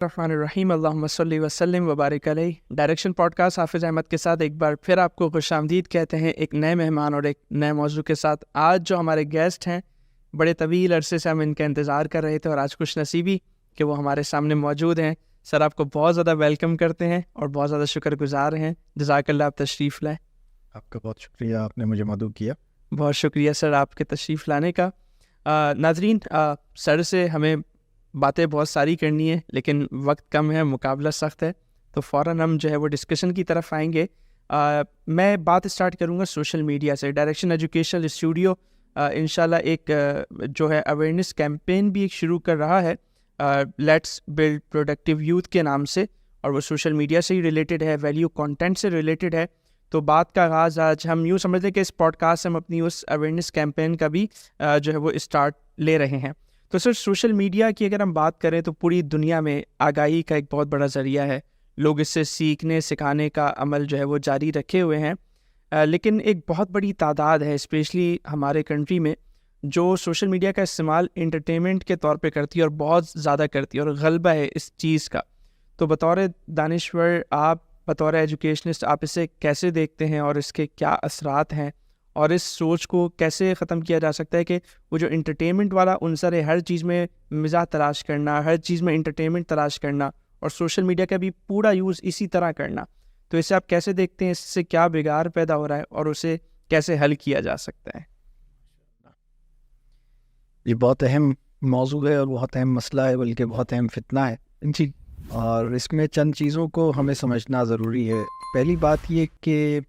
الرحمن الرحیم اللہم صلی وسلم وبارک علیہ. ڈائریکشن پوڈ کاسٹ حافظ احمد کے ساتھ ایک بار پھر آپ کو خوش آمدید کہتے ہیں ایک نئے مہمان اور ایک نئے موضوع کے ساتھ. آج جو ہمارے گیسٹ ہیں بڑے طویل عرصے سے ہم ان کا انتظار کر رہے تھے اور آج خوش نصیبی کہ وہ ہمارے سامنے موجود ہیں. سر آپ کو بہت زیادہ ویلکم کرتے ہیں اور بہت زیادہ شکر گزار ہیں. جزاک اللہ, آپ تشریف لائیں. آپ کا بہت شکریہ, آپ نے مجھے مدعو کیا. بہت شکریہ سر آپ کے تشریف لانے کا. ناظرین, سر سے ہمیں باتیں بہت ساری کرنی ہے لیکن وقت کم ہے, مقابلہ سخت ہے, تو فوراً ہم جو ہے وہ ڈسکشن کی طرف آئیں گے. میں بات اسٹارٹ کروں گا سوشل میڈیا سے. ڈائریکشن ایجوکیشنل اسٹوڈیو انشاءاللہ ایک جو ہے اویئرنیس کیمپین بھی ایک شروع کر رہا ہے, لیٹس بلڈ پروڈکٹیو یوتھ کے نام سے, اور وہ سوشل میڈیا سے ہی ریلیٹڈ ہے, ویلیو کانٹینٹ سے ریلیٹڈ ہے. تو بات کا آغاز آج ہم یوں سمجھتے ہیں کہ اس پوڈ کاسٹ سے ہم اپنی اس اویئرنیس کیمپین کا بھی جو ہے وہ اسٹارٹ لے رہے ہیں. تو سر, سوشل میڈیا کی اگر ہم بات کریں تو پوری دنیا میں آگاہی کا ایک بہت بڑا ذریعہ ہے. لوگ اس سے سیکھنے سکھانے کا عمل جو ہے وہ جاری رکھے ہوئے ہیں, لیکن ایک بہت بڑی تعداد ہے اسپیشلی ہمارے کنٹری میں جو سوشل میڈیا کا استعمال انٹرٹینمنٹ کے طور پہ کرتی ہے اور بہت زیادہ کرتی ہے, اور غلبہ ہے اس چیز کا. تو بطور دانشور, آپ بطور ایجوکیشنسٹ, آپ اسے کیسے دیکھتے ہیں اور اس کے کیا اثرات ہیں, اور اس سوچ کو کیسے ختم کیا جا سکتا ہے کہ وہ جو انٹرٹینمنٹ والا عنصر ہے, ہر چیز میں مزاح تلاش کرنا, ہر چیز میں انٹرٹینمنٹ تلاش کرنا, اور سوشل میڈیا کا بھی پورا یوز اسی طرح کرنا, تو اسے آپ کیسے دیکھتے ہیں؟ اس سے کیا بگاڑ پیدا ہو رہا ہے اور اسے کیسے حل کیا جا سکتا ہے؟ یہ بہت اہم موضوع ہے اور بہت اہم مسئلہ ہے, بلکہ بہت اہم فتنہ ہے جی. اور اس میں چند چیزوں کو ہمیں سمجھنا ضروری ہے. پہلی بات یہ کہ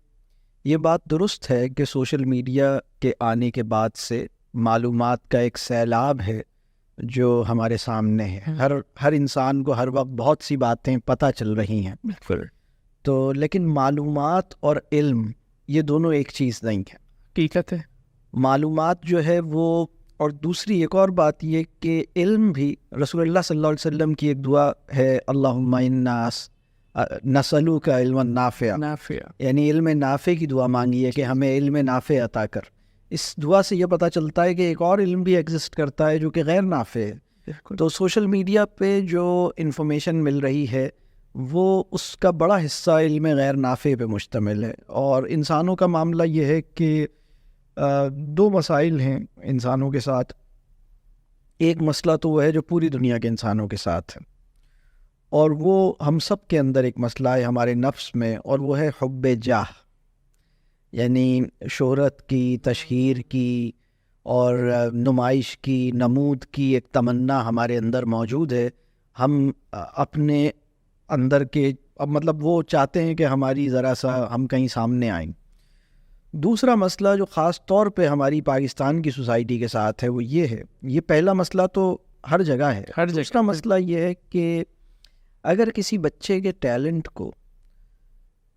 یہ بات درست ہے کہ سوشل میڈیا کے آنے کے بعد سے معلومات کا ایک سیلاب ہے جو ہمارے سامنے ہے. ہر انسان کو ہر وقت بہت سی باتیں پتہ چل رہی ہیں. بالکل. تو لیکن معلومات اور علم یہ دونوں ایک چیز نہیں ہے. حقیقت ہے. معلومات جو ہے وہ, اور دوسری ایک اور بات یہ کہ علم بھی, رسول اللہ صلی اللہ علیہ وسلم کی ایک دعا ہے, اللہم انا نسألوک علما نافعا, یعنی علم نافع کی دعا مانگی ہے کہ ہمیں علم نافع عطا کر. اس دعا سے یہ پتہ چلتا ہے کہ ایک اور علم بھی ایگزسٹ کرتا ہے جو کہ غیر نافع ہے. تو سوشل میڈیا پہ جو انفارمیشن مل رہی ہے وہ اس کا بڑا حصہ علم غیر نافع پہ مشتمل ہے. اور انسانوں کا معاملہ یہ ہے کہ دو مسائل ہیں انسانوں کے ساتھ. ایک مسئلہ تو وہ ہے جو پوری دنیا کے انسانوں کے ساتھ ہے, اور وہ ہم سب کے اندر ایک مسئلہ ہے ہمارے نفس میں, اور وہ ہے حب جاہ, یعنی شہرت کی, تشہیر کی اور نمائش کی, نمود کی ایک تمنا ہمارے اندر موجود ہے. ہم اپنے اندر کے مطلب وہ چاہتے ہیں کہ ہماری ذرا سا ہم کہیں سامنے آئیں. دوسرا مسئلہ جو خاص طور پہ ہماری پاکستان کی سوسائٹی کے ساتھ ہے وہ یہ ہے, یہ پہلا مسئلہ تو ہر جگہ ہے. دوسرا مسئلہ یہ ہے کہ اگر کسی بچے کے ٹیلنٹ کو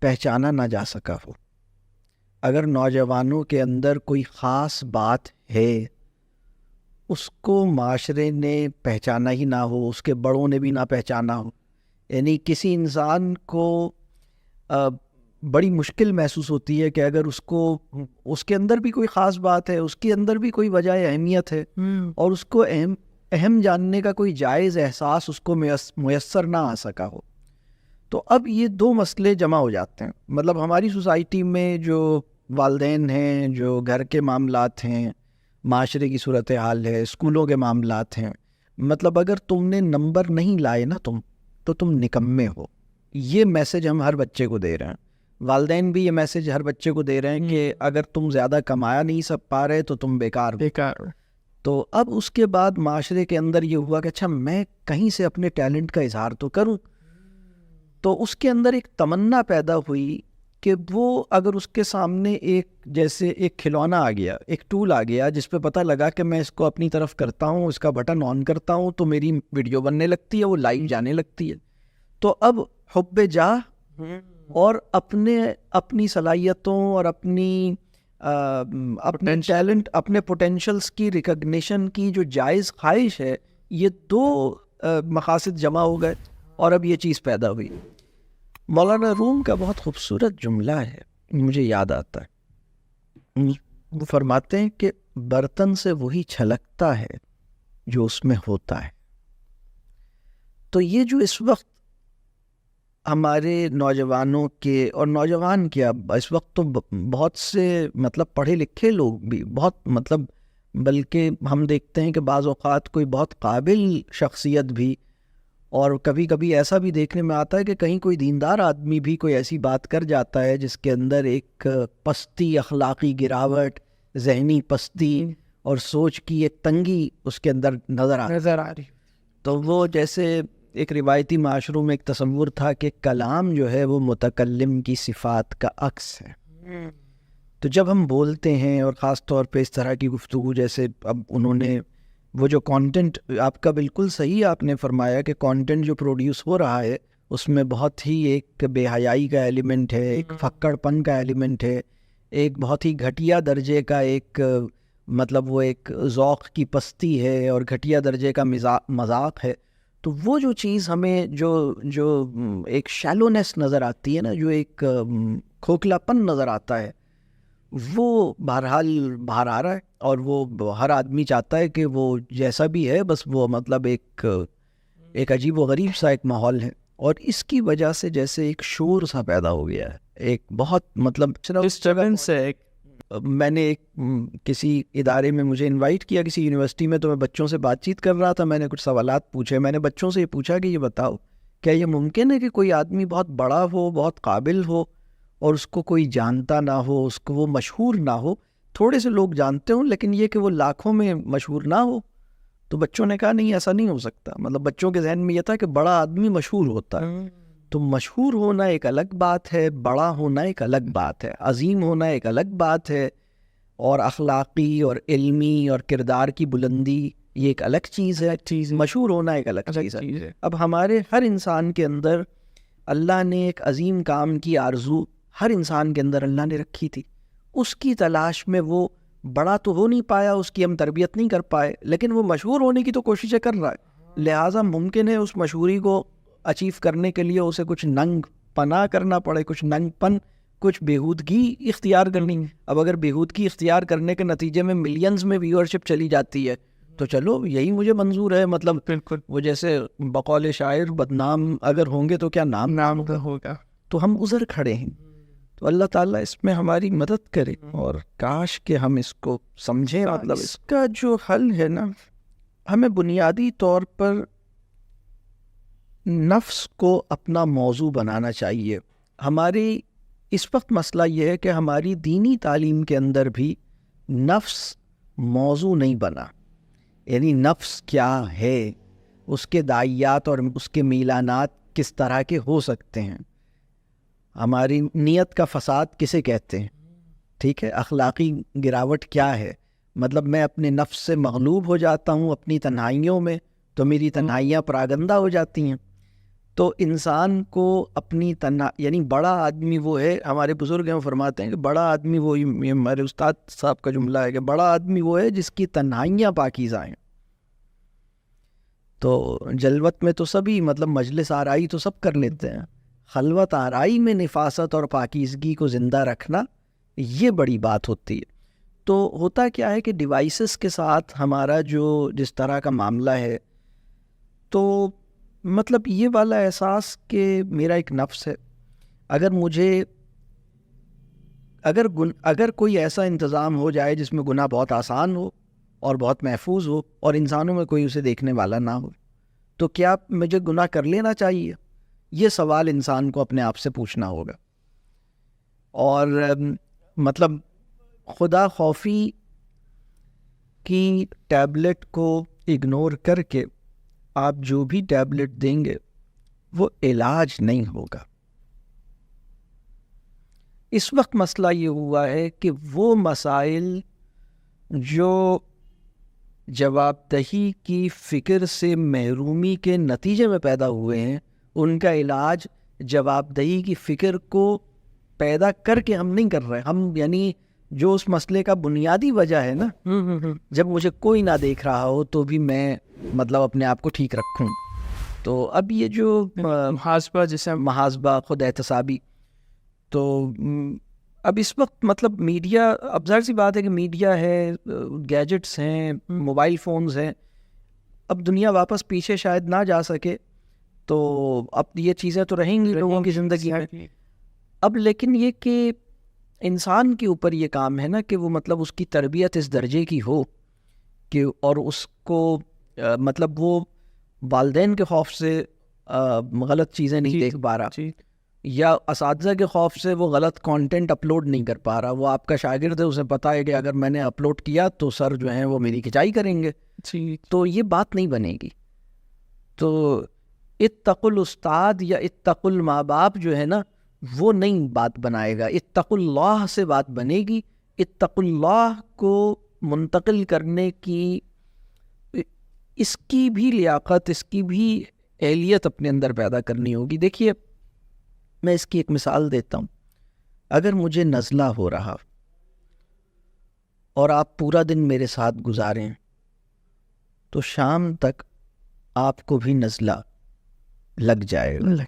پہچانا نہ جا سکا ہو, اگر نوجوانوں کے اندر کوئی خاص بات ہے, اس کو معاشرے نے پہچانا ہی نہ ہو, اس کے بڑوں نے بھی نہ پہچانا ہو, یعنی کسی انسان کو بڑی مشکل محسوس ہوتی ہے کہ اگر اس کے اندر بھی کوئی خاص بات ہے, اس کے اندر بھی کوئی وجہ اہمیت ہے, اور اس کو اہم جاننے کا کوئی جائز احساس اس کو میسر نہ آ سکا ہو. تو اب یہ دو مسئلے جمع ہو جاتے ہیں. مطلب ہماری سوسائٹی میں جو والدین ہیں, جو گھر کے معاملات ہیں, معاشرے کی صورتحال ہے, اسکولوں کے معاملات ہیں, مطلب اگر تم نے نمبر نہیں لائے نا تو تم نکمے ہو, یہ میسج ہم ہر بچے کو دے رہے ہیں. والدین بھی یہ میسج ہر بچے کو دے رہے ہیں کہ اگر تم زیادہ کمایا نہیں سب پا رہے تو تم بیکار ہو. تو اب اس کے بعد معاشرے کے اندر یہ ہوا کہ اچھا میں کہیں سے اپنے ٹیلنٹ کا اظہار تو کروں. تو اس کے اندر ایک تمنا پیدا ہوئی کہ وہ اگر اس کے سامنے جیسے ایک کھلونا آ گیا, ایک ٹول آ گیا جس پہ پتہ لگا کہ میں اس کو اپنی طرف کرتا ہوں, اس کا بٹن آن کرتا ہوں تو میری ویڈیو بننے لگتی ہے, وہ لائیو جانے لگتی ہے. تو اب حب جاہ اور اپنی صلاحیتوں اور اپنے ٹیلنٹ, اپنے پوٹینشلز کی ریکگنیشن کی جو جائز خواہش ہے, یہ دو مقاصد جمع ہو گئے اور اب یہ چیز پیدا ہوئی. مولانا روم کا بہت خوبصورت جملہ ہے, مجھے یاد آتا ہے. وہ فرماتے ہیں کہ برتن سے وہی چھلکتا ہے جو اس میں ہوتا ہے. تو یہ جو اس وقت ہمارے نوجوانوں کے، اور نوجوان کیا، اس وقت تو بہت سے مطلب پڑھے لکھے لوگ بھی، بہت مطلب بلکہ ہم دیکھتے ہیں کہ بعض اوقات کوئی بہت قابل شخصیت بھی، اور کبھی کبھی ایسا بھی دیکھنے میں آتا ہے کہ کہیں کوئی دیندار آدمی بھی کوئی ایسی بات کر جاتا ہے جس کے اندر ایک پستی، اخلاقی گراوٹ، ذہنی پستی اور سوچ کی ایک تنگی اس کے اندر نظر آ رہی. تو وہ جیسے ایک روایتی معاشروں میں ایک تصور تھا کہ کلام جو ہے وہ متکلم کی صفات کا عکس ہے. تو جب ہم بولتے ہیں، اور خاص طور پہ اس طرح کی گفتگو، جیسے اب انہوں نے وہ جو کانٹینٹ، آپ کا بالکل صحیح آپ نے فرمایا کہ کانٹینٹ جو پروڈیوس ہو رہا ہے اس میں بہت ہی ایک بے حیائی کا ایلیمنٹ ہے، ایک پھکڑ پن کا ایلیمنٹ ہے، ایک بہت ہی گھٹیا درجے کا ایک مطلب وہ ایک ذوق کی پستی ہے اور گھٹیا درجے کا مذاق ہے. تو وہ جو چیز ہمیں جو ایک شیلونیس نظر آتی ہے نا، جو ایک کھوکھلا پن نظر آتا ہے، وہ بہرحال باہر آ رہا ہے. اور وہ ہر آدمی چاہتا ہے کہ وہ جیسا بھی ہے بس وہ مطلب ایک عجیب و غریب سا ایک ماحول ہے. اور اس کی وجہ سے جیسے ایک شور سا پیدا ہو گیا ہے، ایک بہت مطلب ڈسٹربنس ہے. میں نے ایک کسی ادارے میں مجھے انوائٹ کیا کسی یونیورسٹی میں، تو میں بچوں سے بات چیت کر رہا تھا. میں نے کچھ سوالات پوچھے. میں نے بچوں سے یہ پوچھا کہ یہ بتاؤ کیا یہ ممکن ہے کہ کوئی آدمی بہت بڑا ہو، بہت قابل ہو، اور اس کو کوئی جانتا نہ ہو، اس کو وہ مشہور نہ ہو، تھوڑے سے لوگ جانتے ہوں لیکن یہ کہ وہ لاکھوں میں مشہور نہ ہو؟ تو بچوں نے کہا نہیں، ایسا نہیں ہو سکتا. مطلب بچوں کے ذہن میں یہ تھا کہ بڑا آدمی مشہور ہوتا ہے. تو مشہور ہونا ایک الگ بات ہے، بڑا ہونا ایک الگ بات ہے، عظیم ہونا ایک الگ بات ہے، اور اخلاقی اور علمی اور کردار کی بلندی یہ ایک الگ چیز ہے. مشہور ہونا ایک الگ چیز ہے. اب ہمارے ہر انسان کے اندر اللہ نے ایک عظیم کام کی آرزو ہر انسان کے اندر اللہ نے رکھی تھی. اس کی تلاش میں وہ بڑا تو ہو نہیں پایا، اس کی ہم تربیت نہیں کر پائے، لیکن وہ مشہور ہونے کی تو کوششیں کر رہا ہے. لہٰذا ممکن ہے اس مشہوری کو اچیو کرنے کے لیے اسے کچھ ننگ پنا کرنا پڑے، کچھ ننگ پن، کچھ بےہودگی اختیار کرنی. اب اگر بےہودگی اختیار کرنے کے نتیجے میں ملینز میں ویورشپ چلی جاتی ہے تو چلو یہی مجھے منظور ہے. مطلب بالکل وہ جیسے بقول شاعر بدنام اگر ہوں گے تو کیا نام ہوگا. تو ہم ازر کھڑے ہیں. تو اللہ تعالیٰ اس میں ہماری مدد کرے، اور کاش کہ ہم اس کو سمجھیں. مطلب اس کا جو حل ہے نا، ہمیں بنیادی طور پر نفس کو اپنا موضوع بنانا چاہیے. ہماری اس وقت مسئلہ یہ ہے کہ ہماری دینی تعلیم کے اندر بھی نفس موضوع نہیں بنا. یعنی نفس کیا ہے، اس کے داعیات اور اس کے میلانات کس طرح کے ہو سکتے ہیں، ہماری نیت کا فساد کسے کہتے ہیں، ٹھیک ہے، اخلاقی گراوٹ کیا ہے. مطلب میں اپنے نفس سے مغلوب ہو جاتا ہوں اپنی تنہائیوں میں تو میری تنہائیاں پراگندہ ہو جاتی ہیں. تو انسان کو اپنی یعنی بڑا آدمی وہ ہے، ہمارے بزرگ ہیں وہ فرماتے ہیں کہ بڑا آدمی وہ، یہ ہمارے استاد صاحب کا جملہ ہے کہ بڑا آدمی وہ ہے جس کی تنہائیاں پاکیزہ ہیں. تو جلوت میں تو سبھی مطلب مجلس آرائی تو سب کر لیتے ہیں، خلوت آرائی میں نفاست اور پاکیزگی کو زندہ رکھنا یہ بڑی بات ہوتی ہے. تو ہوتا کیا ہے کہ ڈیوائسز کے ساتھ ہمارا جس طرح کا معاملہ ہے، تو مطلب یہ والا احساس کہ میرا ایک نفس ہے، اگر کوئی ایسا انتظام ہو جائے جس میں گناہ بہت آسان ہو اور بہت محفوظ ہو اور انسانوں میں کوئی اسے دیکھنے والا نہ ہو، تو کیا مجھے گناہ کر لینا چاہیے؟ یہ سوال انسان کو اپنے آپ سے پوچھنا ہوگا. اور مطلب خدا خوفی کی ٹیبلٹ کو اگنور کر کے آپ جو بھی ٹیبلٹ دیں گے وہ علاج نہیں ہوگا. اس وقت مسئلہ یہ ہوا ہے کہ وہ مسائل جو جواب دہی کی فکر سے محرومی کے نتیجے میں پیدا ہوئے ہیں، ان کا علاج جواب دہی کی فکر کو پیدا کر کے ہم نہیں کر رہے. ہم یعنی جو اس مسئلے کا بنیادی وجہ ہے نا، جب مجھے کوئی نہ دیکھ رہا ہو تو بھی میں مطلب اپنے آپ کو ٹھیک رکھوں. تو اب یہ جو محاسبہ، جیسے محاسبہ، خود احتسابی، تو اب اس وقت مطلب میڈیا، اب ظاہر سی بات ہے کہ میڈیا ہے، گیجٹس ہیں، موبائل فونز ہیں. اب دنیا واپس پیچھے شاید نہ جا سکے، تو اب یہ چیزیں تو رہیں گی لوگوں کی زندگی میں. اب لیکن یہ کہ انسان کے اوپر یہ کام ہے نا کہ وہ مطلب اس کی تربیت اس درجے کی ہو کہ اور اس کو مطلب وہ والدین کے خوف سے غلط چیزیں نہیں دیکھ پا رہا, یا اساتذہ کے خوف سے وہ غلط کانٹینٹ اپلوڈ نہیں کر پا رہا. وہ آپ کا شاگرد ہے, اسے پتہ ہے کہ اگر میں نے اپلوڈ کیا تو سر جو ہیں وہ میری کھچائی کریں گے, تو یہ بات نہیں بنے گی. تو اتقوا الاستاد یا اتقوا الماء باپ جو ہے نا وہ نہیں بات بنائے گا, اتقوا اللہ سے بات بنے گی. اتقوا اللہ کو منتقل کرنے کی اس کی بھی لیاقت, اس کی بھی اہلیت اپنے اندر پیدا کرنی ہوگی. دیکھیے میں اس کی ایک مثال دیتا ہوں. اگر مجھے نزلہ ہو رہا اور آپ پورا دن میرے ساتھ گزاریں تو شام تک آپ کو بھی نزلہ لگ جائے گا.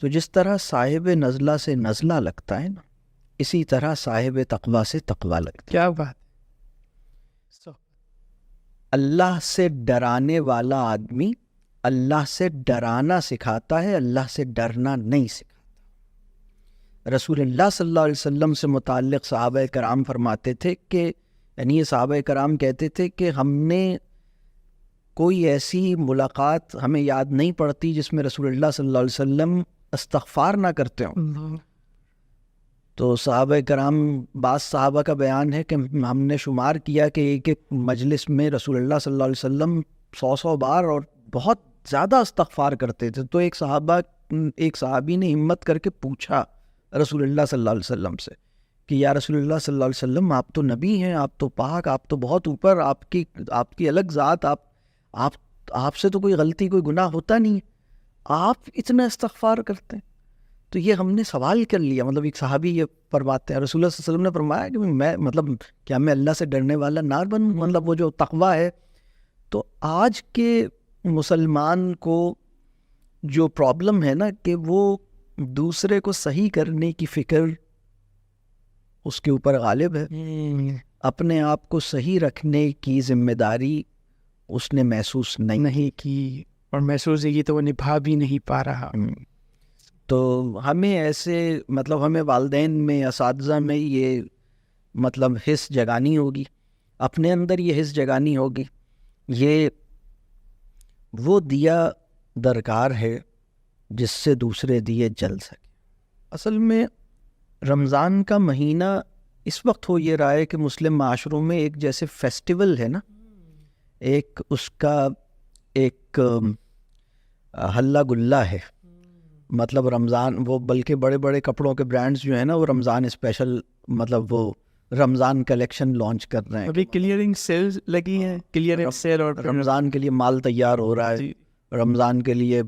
تو جس طرح صاحب نزلہ سے نزلہ لگتا ہے نا, اسی طرح صاحب تقویٰ سے تقویٰ لگتا ہے. کیا بات. اللہ سے ڈرانے والا آدمی اللہ سے ڈرانا سکھاتا ہے, اللہ سے ڈرنا نہیں سکھاتا. رسول اللہ صلی اللہ علیہ وسلم سے متعلق صحابہ کرام فرماتے تھے کہ یعنی یہ صحابہ کرام کہتے تھے کہ ہم نے کوئی ایسی ملاقات ہمیں یاد نہیں پڑتی جس میں رسول اللہ صلی اللہ علیہ وسلم استغفار نہ کرتے ہوں. تو صحابہ کرام, بعض صحابہ کا بیان ہے کہ ہم نے شمار کیا کہ ایک ایک مجلس میں رسول اللہ صلی اللہ علیہ وسلم 100 بار اور بہت زیادہ استغفار کرتے تھے. تو ایک صحابی نے ہمت کر کے پوچھا رسول اللہ صلی اللہ علیہ وسلم سے کہ یا رسول اللہ صلی اللہ علیہ وسلم, آپ تو نبی ہیں, آپ تو پاک, آپ تو بہت اوپر, آپ کی الگ ذات, آپ سے تو کوئی غلطی کوئی گناہ ہوتا نہیں ہے, آپ اتنا استغفار کرتے ہیں. تو یہ ہم نے سوال کر لیا, مطلب ایک صحابی یہ فرماتے ہیں رسول اللہ صلی اللہ علیہ وسلم نے فرمایا کہ میں مطلب کیا میں اللہ سے ڈرنے والا نہ بنوں, مطلب وہ جو تقویٰ ہے. تو آج کے مسلمان کو جو پرابلم ہے نا کہ وہ دوسرے کو صحیح کرنے کی فکر اس کے اوپر غالب ہے, اپنے آپ کو صحیح رکھنے کی ذمہ داری اس نے محسوس نہیں کی, اور محسوس کی تو وہ نبھا بھی نہیں پا رہا. تو ہمیں ایسے مطلب ہمیں والدین میں, اساتذہ میں یہ مطلب حس جگانی ہوگی, اپنے اندر یہ حس جگانی ہوگی. یہ وہ دیا درکار ہے جس سے دوسرے دیے جل سکے. اصل میں رمضان کا مہینہ اس وقت ہو یہ رہا ہے کہ مسلم معاشروں میں ایک جیسے فیسٹیول ہے نا, ایک اس کا ایک ہلا گلا ہے. مطلب رمضان وہ بلکہ بڑے بڑے کپڑوں کے برانڈز جو ہیں نا وہ رمضان اسپیشل مطلب وہ رمضان کلیکشن لانچ کر رہے ہیں. ابھی کلیئرنگ سیل لگی ہیں, کلیئرنگ سیل, اور رمضان کے لیے مال تیار ہو رہا ہے, رمضان کے لیے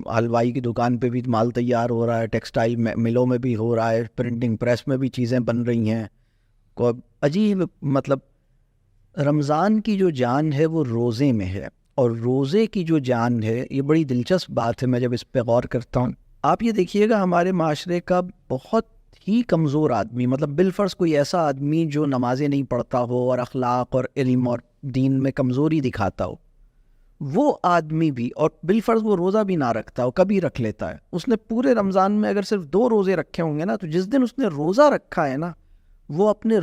حلوائی کی دکان پہ بھی مال تیار ہو رہا ہے, ٹیکسٹائل ملوں میں بھی ہو رہا ہے, پرنٹنگ پریس میں بھی چیزیں بن رہی ہیں. کو عجیب مطلب رمضان کی جو جان ہے وہ روزے میں ہے, اور روزے کی جو جان ہے یہ بڑی دلچسپ بات ہے. میں جب اس پہ غور کرتا ہوں, آپ یہ دیکھیے گا ہمارے معاشرے کا بہت ہی کمزور آدمی, مطلب بالفرض کوئی ایسا آدمی جو نمازیں نہیں پڑھتا ہو اور اخلاق اور علم اور دین میں کمزوری دکھاتا ہو, وہ آدمی بھی, اور بالفرض وہ روزہ بھی نہ رکھتا ہو, کبھی رکھ لیتا ہے, اس نے پورے رمضان میں اگر صرف 2 روزے رکھے ہوں گے نا, تو جس دن اس نے روزہ رکھا ہے نا وہ اپنے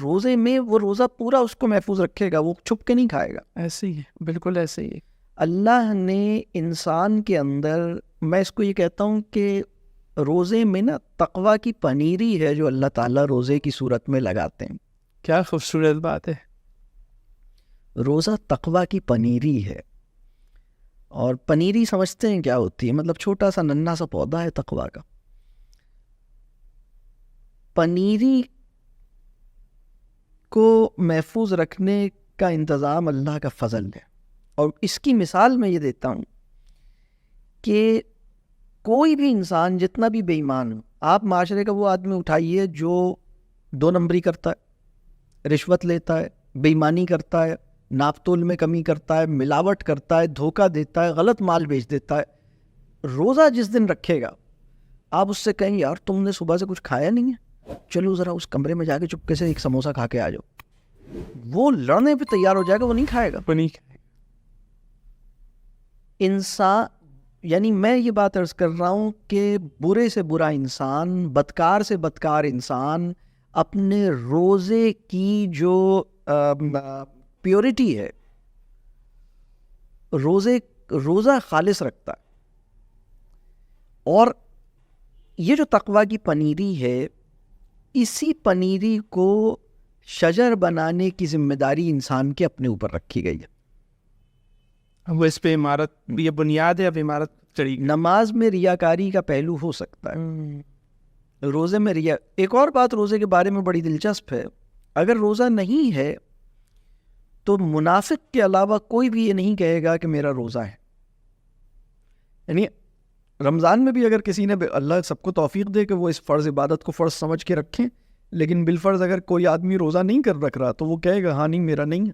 روزے میں وہ روزہ پورا اس کو محفوظ رکھے گا, وہ چھپ کے نہیں کھائے گا. ایسے ہی ہے, بالکل ایسے ہی ہے. اللہ نے انسان کے اندر, میں اس کو یہ کہتا ہوں کہ روزے میں نا تقویٰ کی پنیری ہے جو اللہ تعالیٰ روزے کی صورت میں لگاتے ہیں. کیا خوبصورت بات ہے. روزہ تقویٰ کی پنیری ہے. اور پنیری سمجھتے ہیں کیا ہوتی ہے؟ مطلب چھوٹا سا ننھا سا پودا ہے تقویٰ کا. پنیری کو محفوظ رکھنے کا انتظام اللہ کا فضل ہے. اور اس کی مثال میں یہ دیتا ہوں کہ کوئی بھی انسان جتنا بھی بے ایمان ہو, آپ معاشرے کا وہ آدمی اٹھائیے جو 2 نمبری کرتا ہے, رشوت لیتا ہے, بے ایمانی کرتا ہے, ناپ تول میں کمی کرتا ہے, ملاوٹ کرتا ہے, دھوکہ دیتا ہے, غلط مال بیچ دیتا ہے. روزہ جس دن رکھے گا آپ اس سے کہیں یار تم نے صبح سے کچھ کھایا نہیں ہے, چلو ذرا اس کمرے میں جا کے چپکے سے ایک سموسہ کھا کے آ جاؤ, وہ لڑنے پہ تیار ہو جائے گا, وہ نہیں کھائے گا. انسان یعنی میں یہ بات عرض کر رہا ہوں کہ برے سے برا انسان، بدکار سے بدکار انسان اپنے روزے کی جو پیورٹی ہے، روزہ خالص رکھتا ہے. اور یہ جو تقویٰ کی پنیری ہے، اسی پنیری کو شجر بنانے کی ذمہ داری انسان کے اپنے اوپر رکھی گئی ہے. وہ اس پہ عمارت، یہ بنیاد ہے، اب عمارت چڑھی. نماز میں ریاکاری کا پہلو ہو سکتا ہے، روزے میں ایک اور بات روزے کے بارے میں بڑی دلچسپ ہے. اگر روزہ نہیں ہے تو منافق کے علاوہ کوئی بھی یہ نہیں کہے گا کہ میرا روزہ ہے. یعنی رمضان میں بھی اگر کسی نے، اللہ سب کو توفیق دے کہ وہ اس فرض عبادت کو فرض سمجھ کے رکھیں، لیکن بالفرض اگر کوئی آدمی روزہ نہیں کر رکھ رہا تو وہ کہے گا ہاں نہیں میرا نہیں ہے،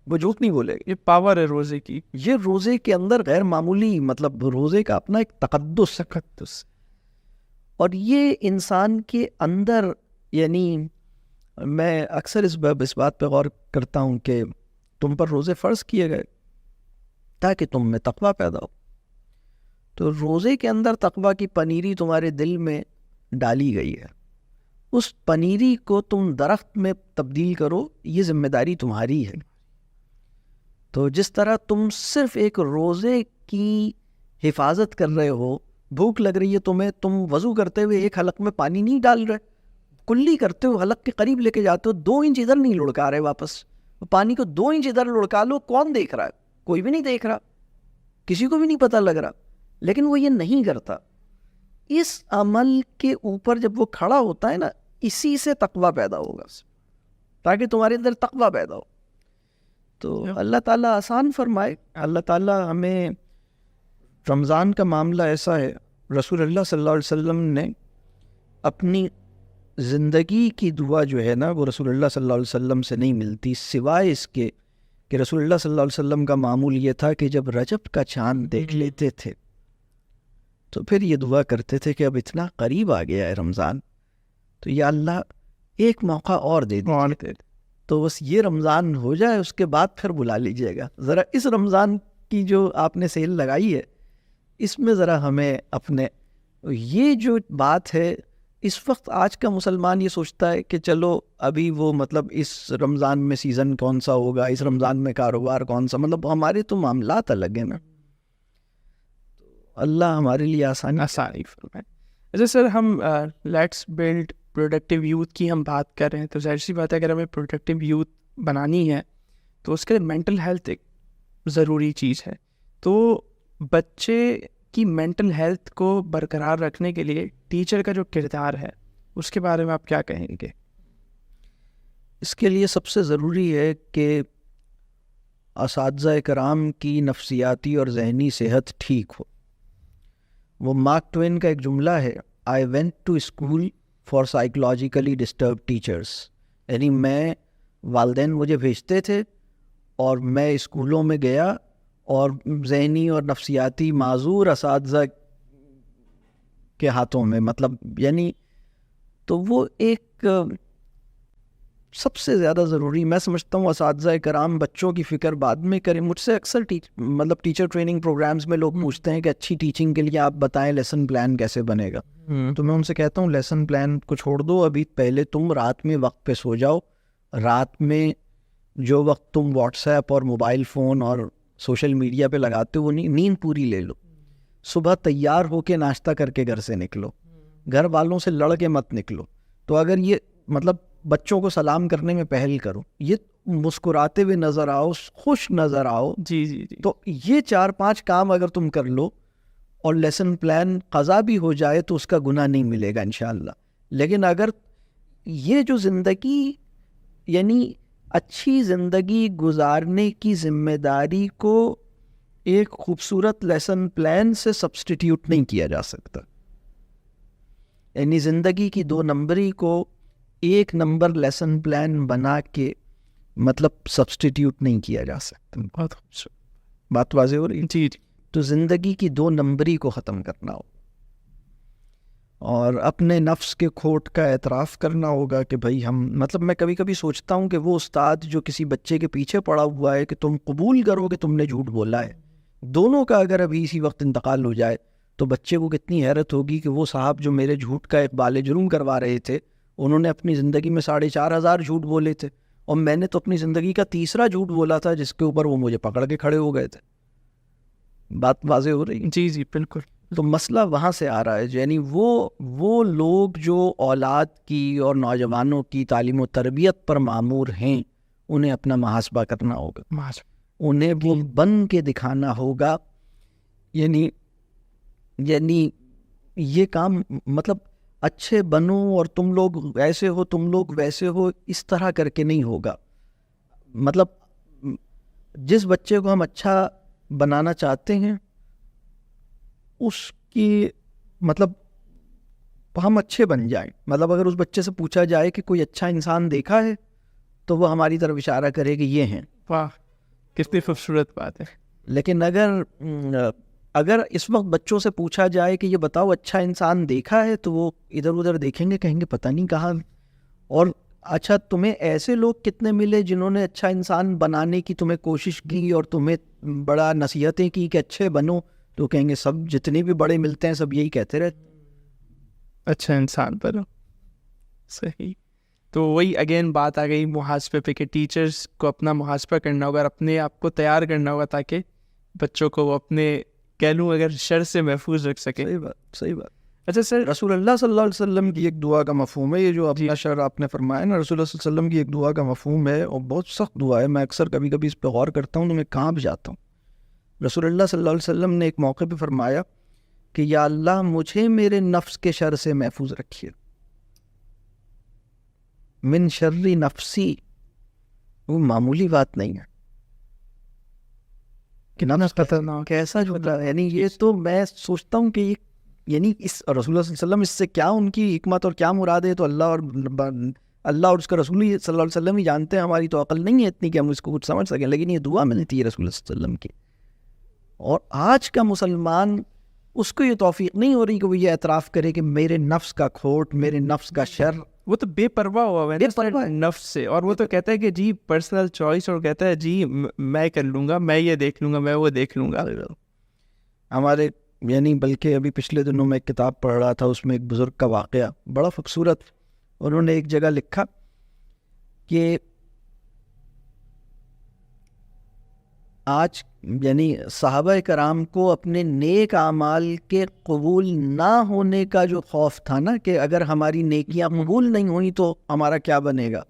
وہ جھوٹ نہیں بولے گا. یہ پاور ہے روزے کی، یہ روزے کے اندر غیر معمولی، مطلب روزے کا اپنا ایک تقدس. اور یہ انسان کے اندر، یعنی میں اکثر اس بات پہ غور کرتا ہوں کہ تم پر روزے فرض کیے گئے تاکہ تم میں تقویٰ پیدا ہو. تو روزے کے اندر تقویٰ کی پنیری تمہارے دل میں ڈالی گئی ہے، اس پنیری کو تم درخت میں تبدیل کرو، یہ ذمہ داری تمہاری ہے. تو جس طرح تم صرف ایک روزے کی حفاظت کر رہے ہو، بھوک لگ رہی ہے تمہیں، تم وضو کرتے ہوئے ایک حلق میں پانی نہیں ڈال رہے، کلی کرتے ہو، حلق کے قریب لے کے جاتے ہو، 2 انچ ادھر نہیں لڑکا رہے واپس، پانی کو 2 انچ ادھر لڑکا لو. کون دیکھ رہا ہے؟ کوئی بھی نہیں دیکھ رہا، کسی کو بھی نہیں پتہ لگ رہا، لیکن وہ یہ نہیں کرتا. اس عمل کے اوپر جب وہ کھڑا ہوتا ہے نا، اسی سے تقویٰ پیدا ہوگا، تاکہ تمہارے اندر تقویٰ پیدا ہو. تو اللہ تعالیٰ آسان فرمائے. اللہ تعالیٰ ہمیں، رمضان کا معاملہ ایسا ہے، رسول اللہ صلی اللہ علیہ وسلم نے اپنی زندگی کی دعا جو ہے نا، وہ رسول اللہ صلی اللہ علیہ وسلم سے نہیں ملتی، سوائے اس کے کہ رسول اللہ صلی اللہ علیہ وسلم کا معمول یہ تھا کہ جب رجب کا چاند دیکھ لیتے تھے تو پھر یہ دعا کرتے تھے کہ اب اتنا قریب آ گیا ہے رمضان، تو یا اللہ ایک موقع اور دے دے، تو بس یہ رمضان ہو جائے، اس کے بعد پھر بلا لیجئے گا. ذرا اس رمضان کی جو آپ نے سیل لگائی ہے، اس میں ذرا ہمیں اپنے، یہ جو بات ہے اس وقت آج کا مسلمان یہ سوچتا ہے کہ چلو ابھی وہ مطلب اس رمضان میں سیزن کون سا ہوگا، اس رمضان میں کاروبار کون سا، مطلب ہمارے تو معاملات الگ ہیں نا. اللہ ہمارے لیے آسانی فرمائے. اچھا سر، ہم لیٹس بلڈ پروڈکٹیو یوتھ کی ہم بات کر رہے ہیں، تو ظاہر سی بات ہے اگر ہمیں پروڈکٹیو یوتھ بنانی ہے تو اس کے لیے مینٹل ہیلتھ ایک ضروری چیز ہے. تو بچے کی مینٹل ہیلتھ کو برقرار رکھنے کے لیے ٹیچر کا جو کردار ہے اس کے بارے میں آپ کیا کہیں گے؟ اس کے لیے سب سے ضروری ہے کہ اساتذہ کرام کی نفسیاتی اور ذہنی صحت ٹھیک ہو. وہ مارک ٹوین کا ایک جملہ ہے، I went to school for psychologically disturbed teachers. یعنی میں، والدین مجھے بھیجتے تھے اور میں اسکولوں میں گیا اور ذہنی اور نفسیاتی معذور اساتذہ کے ہاتھوں میں، مطلب یعنی تو وہ ایک سب سے زیادہ ضروری میں سمجھتا ہوں. اساتذہ کرام بچوں کی فکر بعد میں کریں. مجھ سے اکثر مطلب ٹیچر ٹریننگ پروگرامز میں لوگ پوچھتے ہیں کہ اچھی ٹیچنگ کے لیے آپ بتائیں لیسن پلان کیسے بنے گا. تو میں ان سے کہتا ہوں لیسن پلان کو چھوڑ دو، ابھی پہلے تم رات میں وقت پہ سو جاؤ. رات میں جو وقت تم واٹس ایپ اور موبائل فون اور سوشل میڈیا پہ لگاتے ہو وہ نیند پوری لے لو. صبح تیار ہو کے ناشتہ کر کے گھر سے نکلو، گھر والوں سے لڑ کے مت نکلو. تو اگر یہ مطلب بچوں کو سلام کرنے میں پہل کرو، یہ مسکراتے ہوئے نظر آؤ، خوش نظر آؤ. جی. تو یہ 4-5 کام اگر تم کر لو اور لیسن پلان قضا بھی ہو جائے تو اس کا گناہ نہیں ملے گا انشاءاللہ. لیکن اگر یہ جو زندگی، یعنی اچھی زندگی گزارنے کی ذمہ داری کو ایک خوبصورت لیسن پلان سے سبسٹیٹیوٹ نہیں کیا جا سکتا. یعنی زندگی کی 2 نمبری کو 1 نمبر لیسن پلان بنا کے مطلب سبسٹیٹیوٹ نہیں کیا جا سکتا. بہت خوبصورت بات واضح ہو رہی ہے. جی. تو زندگی کی 2 نمبری کو ختم کرنا ہو اور اپنے نفس کے کھوٹ کا اعتراف کرنا ہوگا کہ بھائی ہم، مطلب میں کبھی کبھی سوچتا ہوں کہ وہ استاد جو کسی بچے کے پیچھے پڑا ہوا ہے کہ تم قبول کرو کہ تم نے جھوٹ بولا ہے، دونوں کا اگر ابھی اسی وقت انتقال ہو جائے تو بچے کو کتنی حیرت ہوگی کہ وہ صاحب جو میرے جھوٹ کا اقبال جرم کروا رہے تھے انہوں نے اپنی زندگی میں 4,500 جھوٹ بولے تھے، اور میں نے تو اپنی زندگی کا تیسرا جھوٹ بولا تھا جس کے اوپر وہ مجھے پکڑ کے کھڑے ہو گئے تھے. بات واضح ہو رہی ہے؟ جی جی بالکل. تو مسئلہ وہاں سے آ رہا ہے، یعنی وہ لوگ جو اولاد کی اور نوجوانوں کی تعلیم و تربیت پر مامور ہیں انہیں اپنا محاسبہ کرنا ہوگا، انہیں وہ بن کے دکھانا ہوگا. یعنی یہ کام مطلب اچھے بنو اور تم لوگ ایسے ہو تم لوگ ویسے ہو اس طرح کر کے نہیں ہوگا. مطلب جس بچے کو ہم اچھا بنانا چاہتے ہیں اس کی مطلب ہم اچھے بن جائیں. مطلب اگر اس بچے سے پوچھا جائے کہ کوئی اچھا انسان دیکھا ہے تو وہ ہماری طرف اشارہ کرے کہ یہ ہیں. واہ کتنی خوبصورت بات ہے. لیکن اگر اس وقت بچوں سے پوچھا جائے کہ یہ بتاؤ اچھا انسان دیکھا ہے تو وہ ادھر ادھر دیکھیں گے، کہیں گے پتہ نہیں کہاں. اور اچھا تمہیں ایسے لوگ کتنے ملے جنہوں نے اچھا انسان بنانے کی تمہیں کوشش کی اور تمہیں بڑا نصیحتیں کی کہ اچھے بنو، تو کہیں گے سب جتنے بھی بڑے ملتے ہیں سب یہی کہتے رہتے اچھا انسان بنو. صحیح. تو وہی اگین بات آ گئی محاسبے پہ کہ ٹیچرز کو اپنا محاسبہ کرنا ہوگا اور اپنے آپ کو تیار کرنا ہوگا تاکہ بچوں کو وہ اپنے کہہ لوں اگر شر سے محفوظ رکھ سکے. صحیح بات. اچھا سر، رسول اللہ صلی اللہ علیہ وسلم کی ایک دعا کا مفہوم ہے یہ جو اپنا شر آپ نے فرمایا نا، رسول اللہ صلی اللہ علیہ وسلم کی ایک دعا کا مفہوم ہے اور بہت سخت دعا ہے. میں اکثر کبھی کبھی اس پہ غور کرتا ہوں تو میں کہاں بھی جاتا ہوں. رسول اللہ صلی اللہ علیہ وسلم نے ایک موقع پہ فرمایا کہ یا اللہ مجھے میرے نفس کے شر سے محفوظ رکھیے. من شر نفسی، وہ معمولی بات نہیں ہے کہ نفس خطرناک کیسا جو ہوتا ہے. یعنی یہ تو میں سوچتا ہوں کہ یعنی اس رسول اللہ صلی اللہ علیہ وسلم اس سے کیا ان کی حکمت اور کیا مراد ہے تو اللہ اور اس کا رسول صلی اللہ علیہ وسلم ہی جانتے ہیں. ہماری تو عقل نہیں ہے اتنی کہ ہم اس کو کچھ سمجھ سکیں، لیکن یہ دعا ملتی ہے رسول اللہ صلی اللہ علیہ وسلم کی. اور آج کا مسلمان اس کو یہ توفیق نہیں ہو رہی کہ وہ یہ اعتراف کرے کہ میرے نفس کا کھوٹ، میرے نفس کا شر. وہ تو بے پرواہ ہوا ہے نفس سے، اور وہ تو کہتا ہے کہ جی پرسنل چوائس، اور کہتا ہے جی میں کر لوں گا، میں یہ دیکھ لوں گا، میں وہ دیکھ لوں گا. ہمارے یعنی بلکہ ابھی پچھلے دنوں میں ایک کتاب پڑھ رہا تھا، اس میں ایک بزرگ کا واقعہ بڑا خوبصورت. انہوں نے ایک جگہ لکھا کہ آج یعنی صحابہ کرام کو اپنے نیک اعمال کے قبول نہ ہونے کا جو خوف تھا نا کہ اگر ہماری نیکیاں قبول نہیں ہوئی تو ہمارا کیا بنے گا،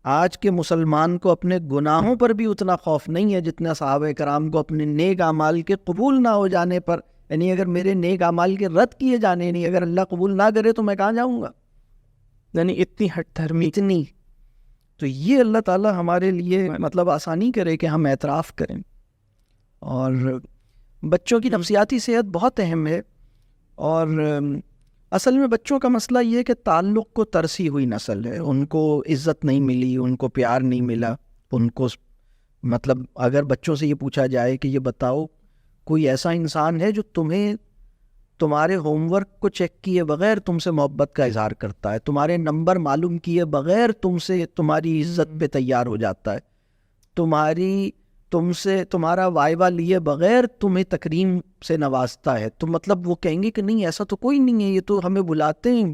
آج کے مسلمان کو اپنے گناہوں پر بھی اتنا خوف نہیں ہے جتنا صحابہ کرام کو اپنے نیک اعمال کے قبول نہ ہو جانے پر. یعنی اگر میرے نیک اعمال کے رد کیے جانے نہیں، اگر اللہ قبول نہ کرے تو میں کہاں جاؤں گا. یعنی اتنی ہٹ دھرمی، اتنی. تو یہ اللہ تعالیٰ ہمارے لیے مطلب آسانی کرے کہ ہم اعتراف کریں. اور بچوں کی نفسیاتی صحت بہت اہم ہے، اور اصل میں بچوں کا مسئلہ یہ ہے کہ تعلق کو ترسی ہوئی نسل ہے. ان کو عزت نہیں ملی، ان کو پیار نہیں ملا. ان کو مطلب اگر بچوں سے یہ پوچھا جائے کہ یہ بتاؤ کوئی ایسا انسان ہے جو تمہیں تمہارے ہوم ورک کو چیک کیے بغیر تم سے محبت کا اظہار کرتا ہے، تمہارے نمبر معلوم کیے بغیر تمہاری عزت پہ تیار ہو جاتا ہے، تمہارا وائوا لیے بغیر تمہیں تکریم سے نوازتا ہے، تو مطلب وہ کہیں گے کہ نہیں ایسا تو کوئی نہیں ہے، یہ تو ہمیں بلاتے ہیں،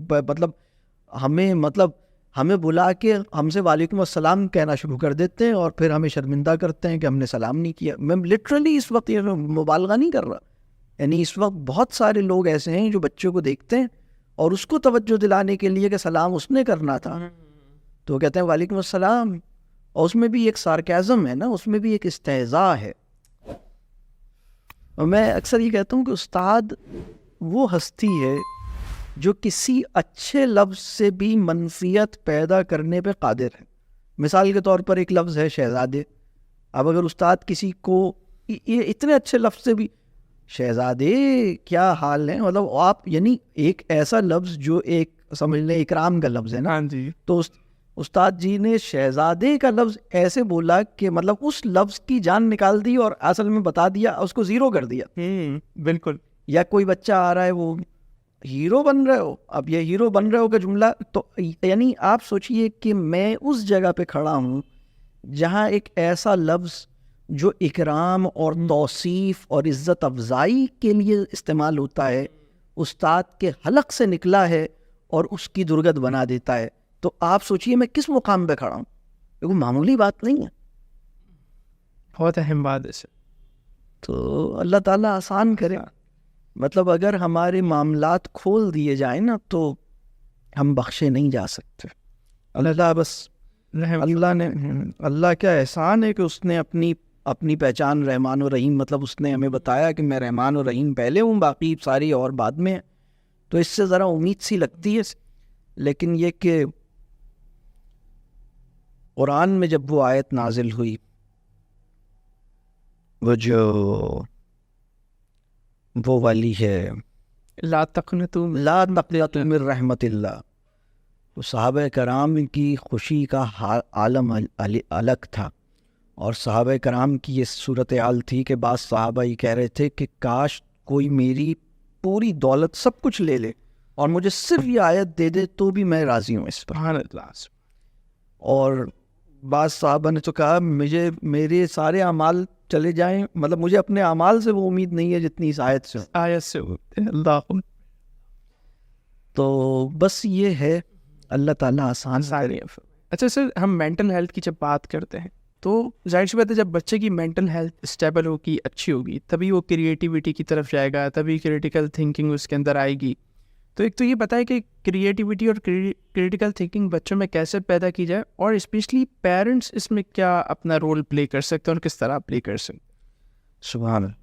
ہمیں بلا کے ہم سے وعلیکم السلام کہنا شروع کر دیتے ہیں اور پھر ہمیں شرمندہ کرتے ہیں کہ ہم نے سلام نہیں کیا. میں لٹرلی اس وقت یہ مبالغہ نہیں کر رہا، یعنی اس وقت بہت سارے لوگ ایسے ہیں جو بچوں کو دیکھتے ہیں اور اس کو توجہ دلانے کے لیے کہ سلام اس نے کرنا تھا تو وہ کہتے ہیں وعلیکم السلام، اور اس میں بھی ایک سارکیزم ہے نا، اس میں بھی ایک استہزاء ہے. اور میں اکثر یہ کہتا ہوں کہ استاد وہ ہستی ہے جو کسی اچھے لفظ سے بھی منفیت پیدا کرنے پہ قادر ہے. مثال کے طور پر ایک لفظ ہے شہزادے. اب اگر استاد کسی کو یہ اتنے اچھے لفظ سے بھی شہزادے کیا حال ہے، مطلب آپ یعنی ایک ایسا لفظ جو ایک سمجھ لیں اکرام کا لفظ ہے نا، تو استاد جی نے شہزادے کا لفظ ایسے بولا کہ مطلب اس لفظ کی جان نکال دی اور اصل میں بتا دیا، اس کو زیرو کر دیا. بالکل. یا کوئی بچہ آ رہا ہے وہ ہیرو بن رہے ہو، اب یہ ہیرو بن رہے ہو کا جملہ تو یعنی آپ سوچئے کہ میں اس جگہ پہ کھڑا ہوں جہاں ایک ایسا لفظ جو اکرام اور توصیف اور عزت افزائی کے لیے استعمال ہوتا ہے استاد کے حلق سے نکلا ہے اور اس کی درگت بنا دیتا ہے. تو آپ سوچئے میں کس مقام پہ کھڑا ہوں. یہ کوئی معمولی بات نہیں ہے. بہت اہم بات ہے سر. تو اللہ تعالیٰ آسان کرے. مطلب اگر ہمارے معاملات کھول دیے جائیں نا تو ہم بخشے نہیں جا سکتے. اللہ بس اللہ کا احسان ہے کہ اس نے اپنی پہچان رحمان و رحیم، مطلب اس نے ہمیں بتایا کہ میں رحمان و رحیم پہلے ہوں، باقی ساری اور بعد میں. تو اس سے ذرا امید سی لگتی ہے. لیکن یہ کہ قرآن میں جب وہ آیت نازل ہوئی، وہ والی ہے لا تقنطوا من رحمت اللہ، تو صحابہ کرام کی خوشی کا عالم الگ تھا. اور صحابہ کرام کی یہ صورتحال تھی کہ بعض صحابہ یہ کہہ رہے تھے کہ کاش کوئی میری پوری دولت سب کچھ لے لے اور مجھے صرف یہ آیت دے دے تو بھی میں راضی ہوں اس پر. سبحان اللہ. اور بعض صحابہ نے تو کہا مجھے میرے سارے اعمال چلے جائیں، مطلب مجھے اپنے اعمال سے وہ امید نہیں ہے جتنی اس آیت سے. آیت سے اللہ. تو بس یہ ہے، اللہ تعالیٰ آسان کرے. اچھا سر، ہم مینٹل ہیلتھ کی جب بات کرتے ہیں تو ظاہر سی بات ہے جب بچے کی مینٹل ہیلتھ اسٹیبل ہوگی، اچھی ہوگی، تبھی وہ کریٹیوٹی کی طرف جائے گا، تبھی کریٹیکل تھنکنگ اس کے اندر آئے گی. تو ایک تو یہ بتائے کہ کریٹیوٹی اور کریٹیکل تھنکنگ بچوں میں کیسے پیدا کی جائے، اور اسپیشلی پیرنٹس اس میں کیا اپنا رول پلے کر سکتے ہیں اور کس طرح پلے کر سکتے ہیں. سبحان اللہ.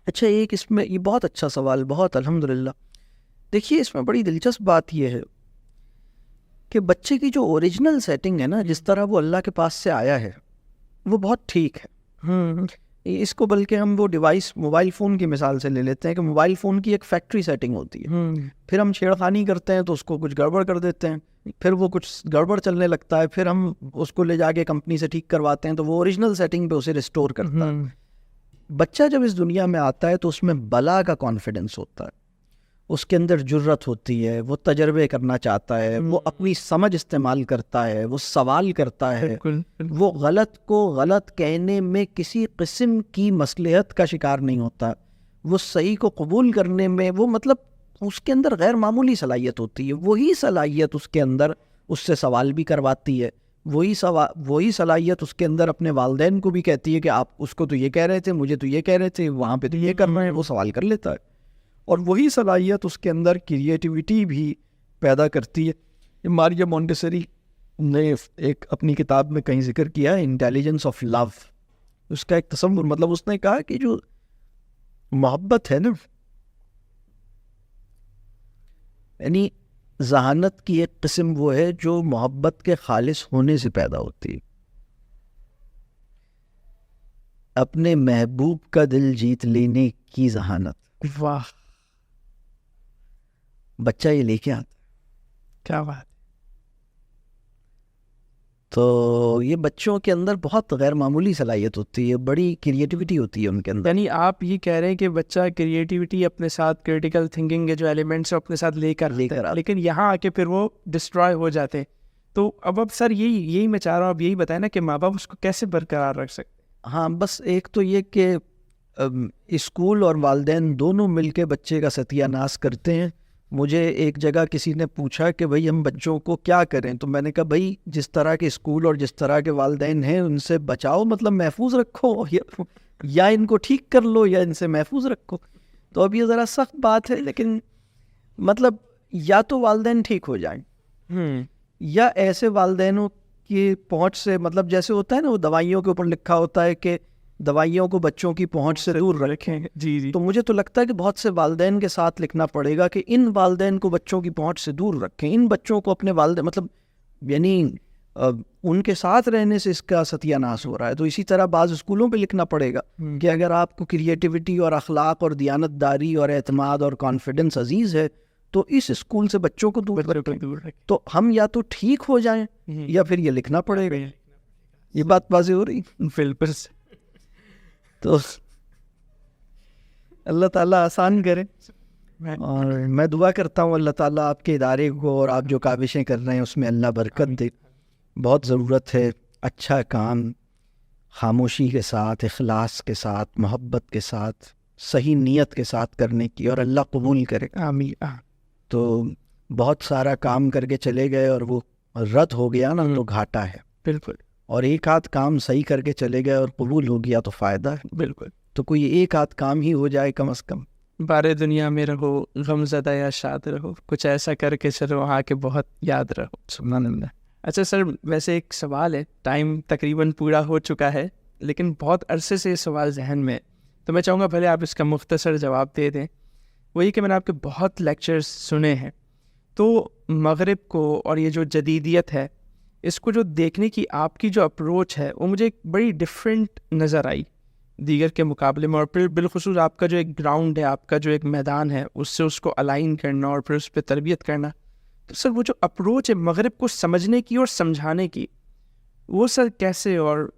اچھا، ایک اس میں یہ بہت اچھا سوال، بہت الحمدللہ. دیکھیے اس میں بڑی دلچسپ بات یہ ہے کہ بچے کی جو اوریجنل سیٹنگ ہے نا، جس طرح وہ اللہ کے پاس سے آیا ہے، وہ بہت ٹھیک ہے. اس کو بلکہ ہم وہ ڈیوائس موبائل فون کی مثال سے لے لیتے ہیں کہ موبائل فون کی ایک فیکٹری سیٹنگ ہوتی ہے. پھر ہم چھیڑخانی کرتے ہیں تو اس کو کچھ گڑبڑ کر دیتے ہیں، پھر وہ کچھ گڑبڑ چلنے لگتا ہے، پھر ہم اس کو لے جا کے کمپنی سے ٹھیک کرواتے ہیں تو وہ اوریجنل سیٹنگ پہ اسے ریسٹور کرتا ہے. بچہ جب اس دنیا میں آتا ہے تو اس میں بلا کا کانفیڈنس ہوتا ہے، اس کے اندر جرت ہوتی ہے، وہ تجربے کرنا چاہتا ہے، وہ اپنی سمجھ استعمال کرتا ہے، وہ سوال کرتا ہے، وہ غلط کو غلط کہنے میں کسی قسم کی مصلحت کا شکار نہیں ہوتا، وہ صحیح کو قبول کرنے میں وہ مطلب اس کے اندر غیر معمولی صلاحیت ہوتی ہے. وہی صلاحیت اس کے اندر اس سے سوال بھی کرواتی ہے، وہی صلاحیت اس کے اندر اپنے والدین کو بھی کہتی ہے کہ آپ اس کو تو یہ کہہ رہے تھے، مجھے تو یہ کہہ رہے تھے، وہاں پہ تو یہ کر رہے ہیں، وہ سوال کر لیتا ہے. اور وہی صلاحیت اس کے اندر کریٹیوٹی بھی پیدا کرتی ہے. ماریا مونٹیسری نے ایک اپنی کتاب میں کہیں ذکر کیا ہے انٹیلیجنس آف لو. اس کا ایک تصور، مطلب اس نے کہا کہ جو محبت ہے نا، یعنی ذہانت کی ایک قسم وہ ہے جو محبت کے خالص ہونے سے پیدا ہوتی ہے. اپنے محبوب کا دل جیت لینے کی ذہانت. واہ، بچہ یہ لے کے آتا ہے. کیا بات. تو یہ بچوں کے اندر بہت غیر معمولی صلاحیت ہوتی ہے، بڑی کریٹیوٹی ہوتی ہے ان کے اندر. یعنی آپ یہ کہہ رہے ہیں کہ بچہ کریٹیوٹی اپنے ساتھ، کریٹیکل تھنکنگ کے جو ایلیمنٹس ہیں اپنے ساتھ لے کر لیکن یہاں آ کے پھر وہ ڈسٹرائے ہو جاتے ہیں. تو اب سر یہی میں چاہ رہا ہوں، اب یہی بتائیں نا کہ ماں باپ اس کو کیسے برقرار رکھ سکتے ہیں. ہاں، بس ایک تو یہ کہ اسکول اور والدین دونوں مل کے بچے کا ستیہ ناش کرتے ہیں. مجھے ایک جگہ کسی نے پوچھا کہ بھئی ہم بچوں کو کیا کریں، تو میں نے کہا بھئی جس طرح کے اسکول اور جس طرح کے والدین ہیں ان سے بچاؤ، مطلب محفوظ رکھو، یا ان کو ٹھیک کر لو یا ان سے محفوظ رکھو. تو اب یہ ذرا سخت بات ہے، لیکن مطلب یا تو والدین ٹھیک ہو جائیں یا ایسے والدینوں کی پہنچ سے، مطلب جیسے ہوتا ہے نا وہ دوائیوں کے اوپر لکھا ہوتا ہے کہ دوائیوں کو بچوں کی پہنچ سے دور رکھیں. جی. تو مجھے تو لگتا ہے کہ بہت سے والدین کے ساتھ لکھنا پڑے گا کہ ان والدین کو بچوں کی پہنچ سے دور رکھیں، ان بچوں کو اپنے والدین، مطلب یعنی ان کے ساتھ رہنے سے اس کا ستیہ ناش ہو رہا ہے. تو اسی طرح بعض اسکولوں پہ لکھنا پڑے گا کہ اگر آپ کو کریٹیوٹی اور اخلاق اور دیانت داری اور اعتماد اور کانفیڈنس عزیز ہے تو اس اسکول سے بچوں کو دور رکھیں. تو ہم یا تو ٹھیک ہو جائیں یا پھر یہ لکھنا پڑے گا. یہ بات واضح ہو رہی. بالکل. تو اللہ تعالیٰ آسان کرے، اور میں دعا کرتا ہوں اللہ تعالیٰ آپ کے ادارے کو اور آپ جو کاوشیں کر رہے ہیں اس میں اللہ برکت دے. بہت ضرورت ہے، اچھا کام خاموشی کے ساتھ، اخلاص کے ساتھ، محبت کے ساتھ، صحیح نیت کے ساتھ کرنے کی، اور اللہ قبول کرے. آمین. تو بہت سارا کام کر کے چلے گئے اور وہ رد ہو گیا نا تو گھاٹا ہے. بالکل. اور ایک آدھ کام صحیح کر کے چلے گئے اور قبول ہو گیا تو فائدہ ہے. بالکل. تو کوئی ایک آدھ کام ہی ہو جائے کم از کم. بارے دنیا میں رہو غم زدہ یا شاد رہو، کچھ ایسا کر کے چلو وہاں کے بہت یاد رہو. سبحان اللہ. اچھا سر، ویسے ایک سوال ہے، ٹائم تقریباً پورا ہو چکا ہے لیکن بہت عرصے سے یہ سوال ذہن میں ہے، تو میں چاہوں گا بھلے آپ اس کا مختصر جواب دے دیں. وہی کہ میں نے آپ کے بہت لیکچرز سنے ہیں، تو مغرب کو اور یہ جو جدیدیت ہے اس کو جو دیکھنے کی آپ کی جو اپروچ ہے وہ مجھے ایک بڑی ڈفرینٹ نظر آئی دیگر کے مقابلے میں. اور پھر بالخصوص آپ کا جو ایک گراؤنڈ ہے، آپ کا جو ایک میدان ہے، اس سے اس کو الائن کرنا اور پھر اس پہ تربیت کرنا. تو سر وہ جو اپروچ ہے مغرب کو سمجھنے کی اور سمجھانے کی، وہ سر کیسے اور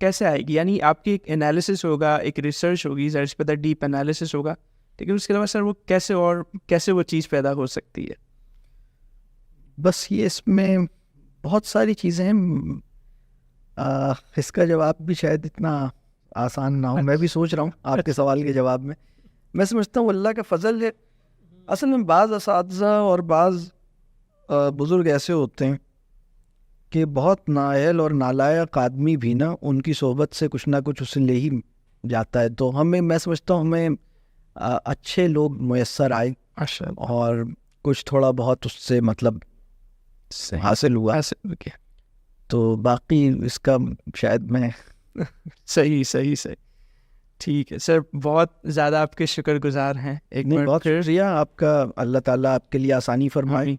کیسے آئے گی؟ یعنی آپ کی ایک انالیسس ہوگا، ایک ریسرچ ہوگی، ظاہر پہ ڈیپ انالیسس ہوگا، لیکن اس کے علاوہ سر وہ کیسے وہ چیز پیدا ہو سکتی ہے؟ بس یہ اس میں بہت ساری چیزیں ہیں. اس کا جواب بھی شاید اتنا آسان نہ ہو. میں بھی سوچ رہا ہوں آپ کے سوال کے جواب میں. میں سمجھتا ہوں اللہ کا فضل ہے. اصل میں بعض اساتذہ اور بعض بزرگ ایسے ہوتے ہیں کہ بہت نااہل اور نالائق آدمی بھی نا ان کی صحبت سے کچھ نہ کچھ اسے لے ہی جاتا ہے. تو میں سمجھتا ہوں ہمیں اچھے لوگ میسر آئے اور کچھ تھوڑا بہت اس سے مطلب حاصل ہوا. تو باقی اس کا شاید میں صحیح. ٹھیک ہے سر، بہت زیادہ آپ کے شکر گزار ہیں. ایک بہت شکریہ آپ کا. اللہ تعالیٰ آپ کے لیے آسانی فرمائے.